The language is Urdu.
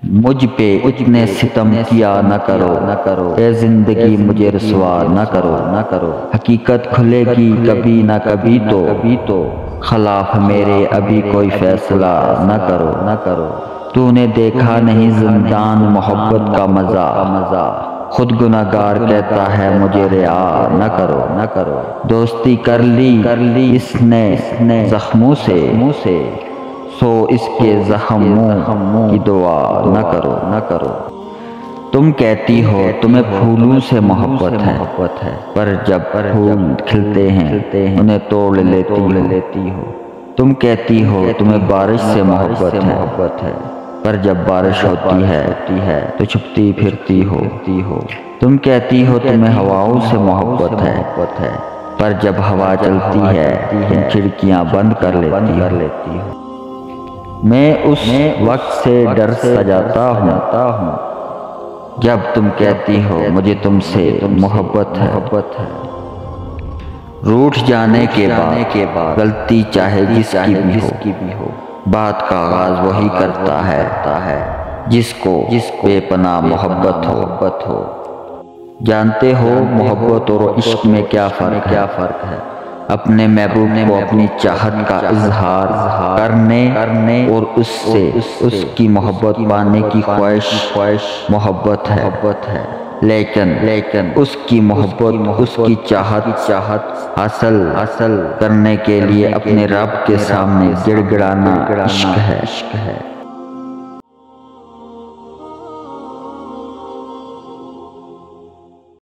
مجھ پہ اتنے ستم کیا نہ کرو، اے زندگی مجھے رسوا نہ کرو، حقیقت کھلے گی کبھی نہ کبھی تو خلاف میرے ابھی کوئی فیصلہ نہ کرو۔ تو نے دیکھا نہیں زندان محبت کا مزہ، خود گناہگار کہتا ہے مجھے رعا نہ کرو۔ دوستی کر لی اس نے زخموں سے، سو اس کے زخموں کی دعا نہ کرو۔ تم کہتی ہو تمہیں پھولوں سے محبت ہے، پر جب پھول کھلتے ہیں انہیں توڑ لیتی ہو۔ تم کہتی ہو تمہیں بارش سے محبت ہے، پر جب بارش ہوتی ہے تو چھپتی پھرتی ہو۔ تم کہتی ہو تمہیں ہواؤں سے محبت ہے، پر جب ہوا چلتی ہے تم کھڑکیاں بند کر لیتی ہو۔ میں اس وقت سے ڈر سجاتا ہوں جب تم کہتی ہو مجھے تم سے محبت ہے۔ روٹھ جانے کے بعد غلطی چاہے جس کی بھی ہو، بات کا آغاز وہی کرتا ہے جس کو بے پناہ محبت ہو۔ جانتے ہو محبت اور عشق میں کیا فرق ہے؟ اپنے محبوب کو اپنی چاہت کا اظہار کرنے اور اس کی محبت پانے کی خواہش محبت ہے، لیکن اس کی محبت اس کی چاہت حاصل کرنے کے لیے اپنے رب کے سامنے گڑ گڑانا عشق ہے۔